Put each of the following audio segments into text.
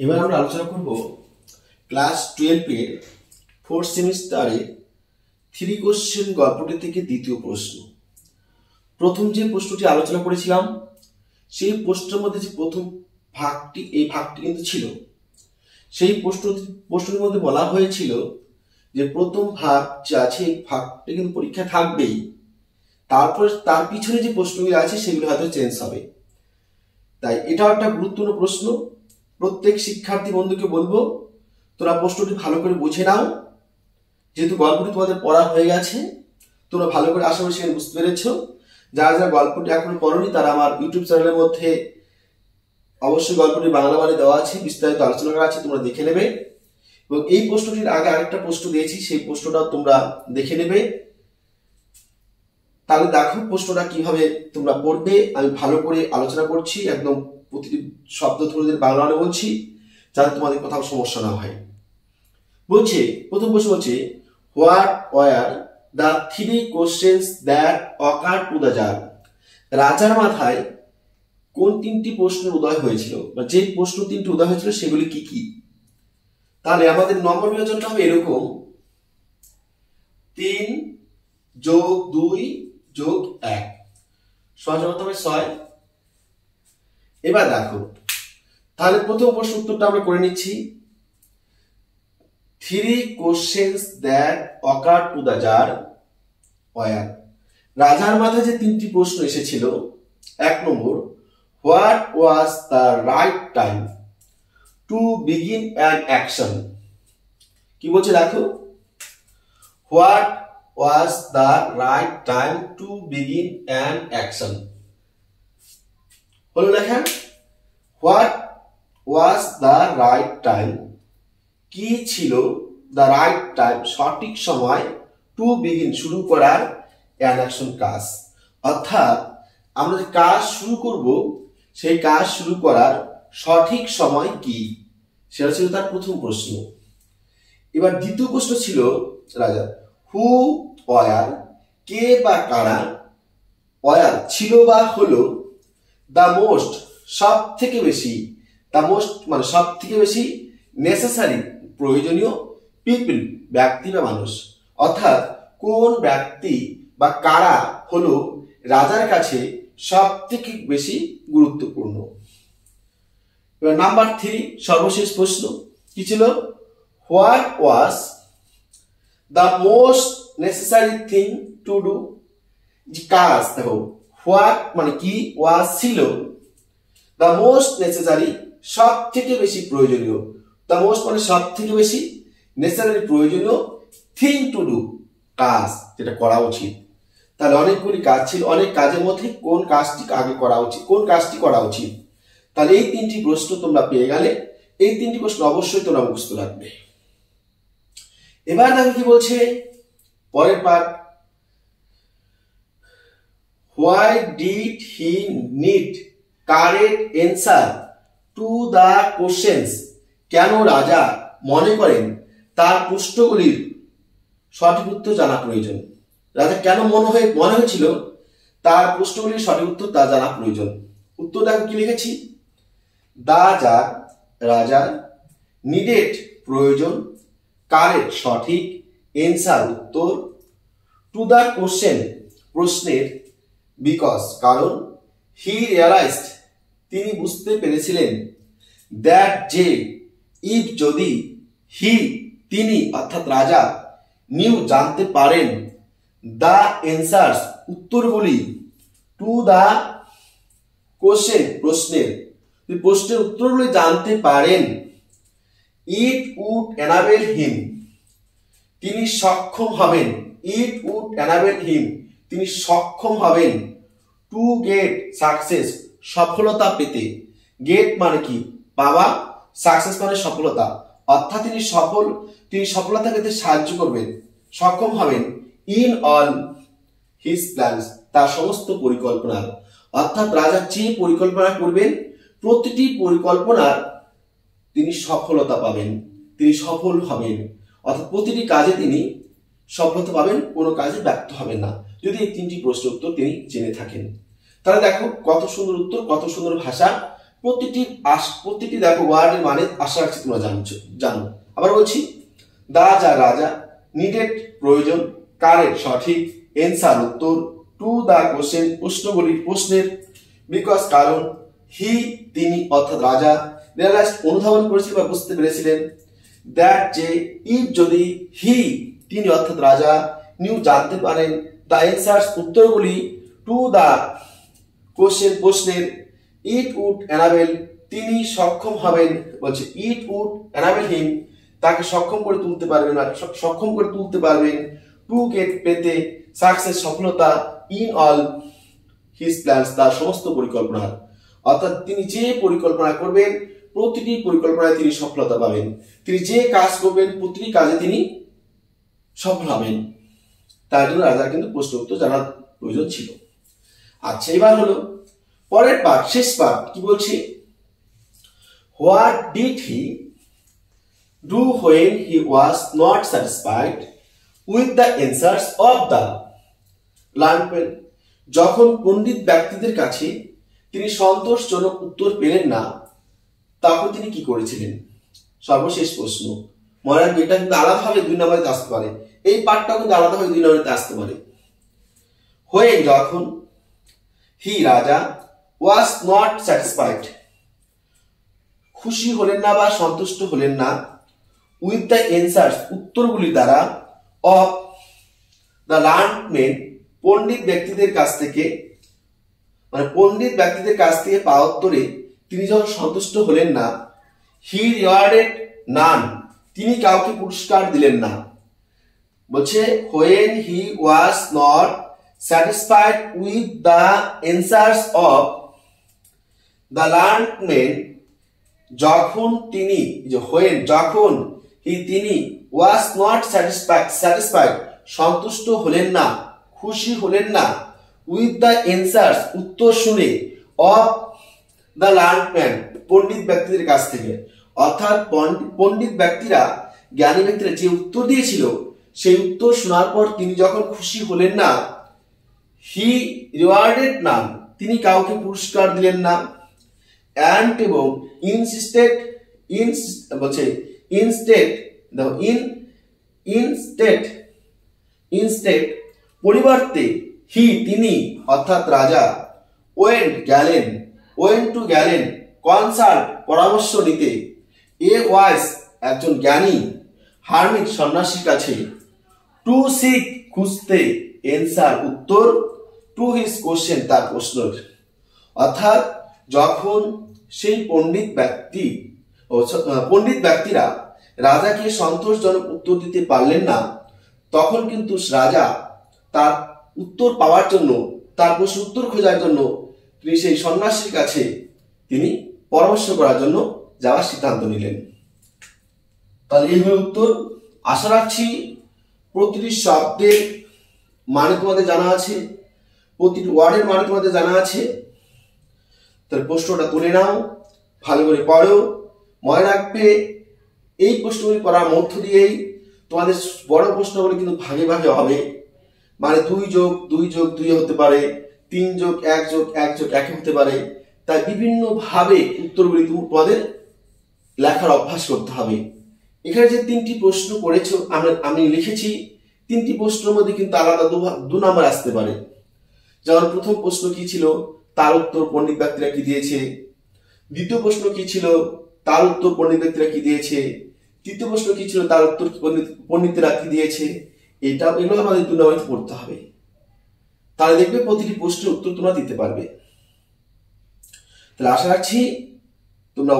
এবার আমরা আলোচনা করব ক্লাস 12 এর 4th সেমিস্টারে 3 কোশ্চেন গল্পটি থেকে দ্বিতীয় প্রশ্ন। প্রথম যে প্রশ্নটি আলোচনা করেছিলাম সেই প্রশ্নের মধ্যে যে প্রথম ভাগটি, এই ভাগটি কিন্তু ছিল, সেই প্রশ্নটির মধ্যে বলা হয়েছিল যে প্রথম ভাগ যে আছে এই ভাগটি কিন্তু পরীক্ষা থাকবেই, তারপর তার পিছনে যে প্রশ্নগুলো আছে সেগুলো হয়তো চেঞ্জ হবে। তাই এটাও একটা গুরুত্বপূর্ণ প্রশ্ন। প্রত্যেক শিক্ষার্থী বন্ধুকে বলবো তোরা প্রশ্নটি ভালো করে বুঝে নাও, যেহেতু গল্পটি তোমাদের পড়া হয়ে গেছে, তোমরা ভালো করে আশা করি সেখানে বুঝতে পেরেছ। যারা যারা গল্পটি এখনো পড়োনি তারা আমার ইউটিউব চ্যানেলের মধ্যে অবশ্যই গল্পটি বাংলা মানে দেওয়া আছে, বিস্তারিত আলোচনা করা আছে, তোমরা দেখে নেবে। এবং এই প্রশ্নটির আগে আরেকটা প্রশ্ন দিয়েছি, সেই প্রশ্নটাও তোমরা দেখে নেবে। তাহলে দেখো প্রশ্নটা কিভাবে তোমরা পড়বে। আমি ভালো করে আলোচনা করছি, একদম প্রতিটি শব্দ ধরে বাংলা মানে বলছি, যাতে তোমাদের কোথাও সমস্যা না হয়। বলছে প্রথম প্রশ্ন হচ্ছে, what were the 3 questions that occur to the czar? রাজার মাথায় কোন 3টি প্রশ্নের উদয় হয়েছিল, বা যে প্রশ্ন 3টি উদয় হয়েছিল সেগুলি কি কি? তাহলে আমাদের নম্বর বিভাজনটা হবে এরকম, 3 যোগ 2 যোগ 1 সমান হবে 6। এবার দেখো, তাহলে প্রথম প্রশ্ন উত্তরটা আমরা করে নিচ্ছি। 3 questions that occur to the tsar were, রাজার মাথায় যে 3টি প্রশ্ন এসেছিল। 1 নম্বর, what was the right time to begin an action? কি বলছে দেখো, what was the right time to begin an action. হলো লেখা, what was the right time, কি ছিল দ্য রাইট টাইম সঠিক সময়, টু বিগিন শুরু করার, অ্যান অ্যাকশন কাজ। অর্থাৎ আমরা যে কাজ শুরু করব সেই কাজ শুরু করার সঠিক সময় কি, সেটা ছিল তার প্রথম প্রশ্ন। এবার দ্বিতীয় প্রশ্ন ছিল রাজা, হু ওয়ার, কে বা কারা, ওয়ার ছিল বা হলো, দ্য মোস্ট সব থেকে বেশি, দ্য মোস্ট মানে সব থেকে বেশি, নেসেসারি প্রয়োজনীয়, পিপল ব্যক্তি বা মানুষ। অর্থাৎ কোন ব্যক্তি বা কারা হলো রাজার কাছে সব থেকে বেশি গুরুত্বপূর্ণ। এবার নাম্বার 3 সর্বশেষ প্রশ্ন কি ছিল, what was the most necessary thing to do? কাজ, দেখো হোয়াট মানে কি, ওয়াজ ছিল, দ্য মোস্ট নেসেসারি সব থেকে বেশি প্রয়োজনীয়, দ্য মোস্ট মানে সব থেকে বেশি, নেসেসারি প্রয়োজনীয়, থিং টু ডু কাজ যেটা করা উচিত। তাহলে অনেকগুলি কাজ ছিল, অনেক কাজের মধ্যে কোন কাজটি আগে করা উচিত, কোন কাজটি করা উচিত। তাহলে এই 3টি প্রশ্ন তোমরা পেয়ে গেলে, এই 3টি প্রশ্ন অবশ্যই তোমরা মুখস্থ রাখবে। এবার দেখো কি বলছে পরের part, why did he need correct answer to the questions? কেন রাজা মনে করেন তার প্রশ্নগুলির সঠিক উত্তর জানা প্রয়োজন? রাজা কেন মনে হয়েছিল তার প্রশ্নগুলির সঠিক উত্তর তা জানা প্রয়োজন? উত্তর দেখো কি লিখেছি, দা জার রাজার, নিডেড প্রয়োজন, কারেক্ট সঠিক, এনসার উত্তর, টু দ্য কোশ্চেন প্রশ্নের, বিকজ কারণ, হি রিয়ালাইজড তিনি বুঝতে পেরেছিলেন, দ্যাট যে, ইফ যদি, হি তিনি অর্থাৎ রাজা, নিউ জানতে পারেন, দ্য এনসার্স উত্তরগুলি, টু দ্য কোশ্চেন প্রশ্নের, প্রশ্নের উত্তরগুলি জানতে পারেন, ইট উড এনাবেল হিম তিনি সক্ষম হবেন, ইট উড এনাবেল হিম তিনি সক্ষম হবেন, টু গেট সাকসেস সফলতা পেতে, গেট মানে কি পাওয়া, সাকসেস মানে সফলতা, অর্থাৎ তিনি সফলতা পেতে সাহায্য করবেন, সক্ষম হবেন, ইন অল হিজ প্ল্যানস তার সমস্ত পরিকল্পনার। অর্থাৎ রাজা যে পরিকল্পনা করবেন প্রতিটি পরিকল্পনার তিনি সফলতা পাবেন, তিনি সফল হবেন, অর্থাৎ প্রতিটি কাজে তিনি সফলতা পাবেন, কোনো কাজে ব্যর্থ হবেন না, যদি এই 3টি প্রশ্নের উত্তর তিনি জেনে থাকেন। তাহলে দেখো কত সুন্দর উত্তর, কত সুন্দর ভাষা, প্রতিটি দেখো ওয়ার্ডের মানে আশা রাখছি তোমরা জানো। আবার বলছি, দা যা রাজা, নিডেড প্রয়োজন, কারেক্ট সঠিক, এনসার উত্তর, টু দা কোশ্চেন প্রশ্নগুলির প্রশ্নের, বিকজ কারণ, হি তিনি অর্থাৎ রাজা, রিয়ালাইজ অনুধাবন করেছিলেন বা বুঝতে পেরেছিলেন, দ্যাট যে, ইফ যদি, হি তিনি অর্থাৎ রাজা, নিউ জানতে পারেন, দ্য অ্যান্সার্স উত্তরগুলি, টু দা কোশ্চেন প্রশ্নের, ইট উড এনাবেল তিনি সক্ষম হবেন, বলছে ইট উড এনাবেল হিম তাকে সক্ষম করে তুলতে পারবেন, টু গেট পেতে, সাকসেস সফলতা, ইন অল হিজ প্ল্যানস তার সমস্ত পরিকল্পনা, অর্থাৎ তিনি যে পরিকল্পনা করবেন প্রতিটি পরিকল্পনায় তিনি সফলতা পাবেন, তিনি যে কাজ করবেন প্রতিটি কাজে তিনি সফল হবেন। তার জন্য রাজার কিন্তু প্রশ্ন উত্তর জানার প্রয়োজন ছিল। আচ্ছা, এবার হলো পরের পার্ট, শেষ পার্ট। কি বলছি, what did he do when he was not satisfied with the answers of the learned, যখন পণ্ডিত ব্যক্তিদের কাছে তিনি সন্তোষজনক উত্তর পেলেন না তখন তিনি কি করেছিলেন। সর্বশেষ প্রশ্ন, মনে রাখবে এটা কিন্তু আলাদাভাবে 2 নম্বরে আসতে পারে, এই পার্টটাও কিন্তু আলাদাভাবে 2 নম্বরে আসতে পারে। হোয়েন যখন, হি রাজা, ওয়াজ নট স্যাটিসফাইড খুশি হলেন না বা সন্তুষ্ট হলেন না, উইথ দ্য অ্যান্সার্স উত্তরগুলি দ্বারা, অফ দ্য লার্নড মেন পণ্ডিত ব্যক্তিদের কাছ থেকে, মানে পণ্ডিত ব্যক্তিদের কাছ থেকে পাওয়া উত্তরে তিনি যখন সন্তুষ্ট হলেন না, হি রিওয়ার্ডেড নান তিনি কাউকে পুরস্কার দিলেন না। বলছে when he was not satisfied with the answers of the learned men, যখন তিনি, হোয়েন যখন, তিনি ওয়াজ নট স্যাটিসফাইড সন্তুষ্ট হলেন না, খুশি হলেন না, উইথ দ্য অ্যান্সার্স উত্তর শুনে, অফ দ্য লার্নড ম্যান পণ্ডিত ব্যক্তিদের কাছ থেকে, অর্থাৎ পণ্ডিত ব্যক্তিরা, জ্ঞানী ব্যক্তিরা যে উত্তর দিয়েছিল সেই উত্তর শোনার পর তিনি যখন খুশি হলেন না, হি রিওয়ার্ডেড নান তিনি কাউকে পুরস্কার দিলেন না, অ্যান্ড এবং ইনস্টেড পরিবর্তে, হি তিনি অর্থাৎ রাজা, ওয়েন্ট টু গেলেন কনসাল্ট পরামর্শ নিতে, এ ওয়াইস একজন জ্ঞানী, হার্মিট সন্ন্যাসীর কাছে, টু সিক খুঁজতে, এনসার উত্তর, টু হিজ কোশ্চেন তার প্রশ্নের, অর্থাৎ যখন সেই পণ্ডিত ব্যক্তিরা রাজাকে সন্তোষজনক উত্তর দিতে পারলেন না তখন কিন্তু রাজা তার উত্তর পাওয়ার জন্য, তার প্রশ্ন উত্তর খোঁজার জন্য তিনি সেই সন্ন্যাসীর কাছে তিনি পরামর্শ করার জন্য যাওয়ার সিদ্ধান্ত নিলেন। তাহলে এই হলো উত্তর। আশা রাখছি প্রতিটি শব্দের মানে তোমাদের জানা আছে, প্রতিটি ওয়ার্ডের মানে তোমাদের জানা আছে। তাহলে প্রশ্নটা তুলে নাও, ভালো করে পড়ো, মনে রাখবে এই প্রশ্নগুলি পড়ার মধ্য দিয়েই তোমাদের বড় প্রশ্নগুলি কিন্তু ভাগে ভাগে হবে, মানে 2+2+2 হতে পারে, 3+1+1+1 হতে পারে। তাই বিভিন্ন ভাবে উত্তরগুলি তোমাদের লেখার অভ্যাস করতে হবে। এখানে যে 3টি প্রশ্ন করেছো আমি লিখেছি, 3টি প্রশ্নের মধ্যে কিন্তু আলাদা 2 নম্বর আসতে পারে। যেমন প্রথম প্রশ্ন কি ছিল, তার উত্তর পণ্ডিত ব্যক্তিরা কি দিয়েছে। দ্বিতীয় প্রশ্ন কি ছিল, তার উত্তর পণ্ডিত ব্যক্তিরা কি দিয়েছে। তৃতীয় প্রশ্ন কি ছিল, তার উত্তর পণ্ডিতরা কি দিয়েছে। এগুলো আমাদের 2 নম্বরে পড়তে হবে। তাহলে দেখবে প্রতিটি প্রশ্নের উত্তর তোমরা দিতে পারবে। তাহলে আশা রাখছি তোমরা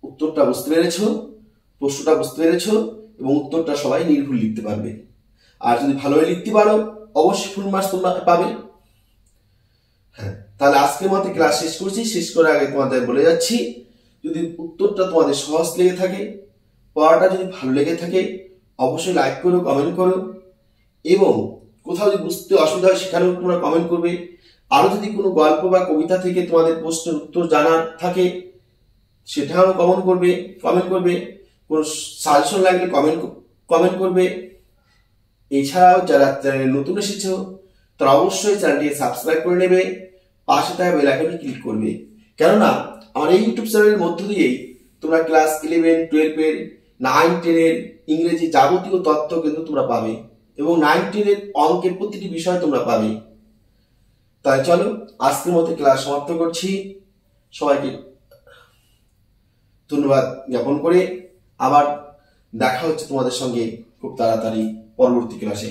উত্তরটা বুঝতে পেরেছো, প্রশ্নটা বুঝতে পেরেছো এবং উত্তরটা সবাই নির্ভুল লিখতে পারবে। আর যদি ভালোভাবে লিখতে পারো অবশ্যই ফুল মার্কস তোমরা পাবে। হ্যাঁ, তাহলে আজকের মতো ক্লাস শেষ করছি। শেষ করার আগে তোমাদের বলে যাচ্ছি, যদি উত্তরটা তোমাদের সহজ লেগে থাকে, পড়াটা যদি ভালো লেগে থাকে অবশ্যই লাইক করো, কমেন্ট করো এবং কোথাও যদি বুঝতে অসুবিধা হয় সেখানেও তোমরা কমেন্ট করবে। আরো যদি কোনো গল্প বা কবিতা থেকে তোমাদের প্রশ্নের উত্তর জানার থাকে সেটাও কমেন্ট করবে। কোনো সাজেশন লাগলে কমেন্ট করবে। এছাড়াও যারা চ্যানেলে নতুন এসেছো তারা অবশ্যই চ্যানেলটি সাবস্ক্রাইব করে নেবে, পাশে থাকা বেল আইকনে ক্লিক করবে, কেননা আমার এই ইউটিউব চ্যানেলের মধ্য দিয়েই তোমরা ক্লাস 11, 12 9, 10 ইংরেজি যাবতীয় তথ্য কিন্তু তোমরা পাবে এবং 9, 10 অঙ্কের প্রতিটি বিষয় তোমরা পাবে। তাই চলো আজকের মতো ক্লাস সমাপ্ত করছি। সবাইকে ধন্যবাদ জ্ঞাপন করে আবার দেখা হচ্ছে তোমাদের সঙ্গে খুব তাড়াতাড়ি পরবর্তী ক্লাসে।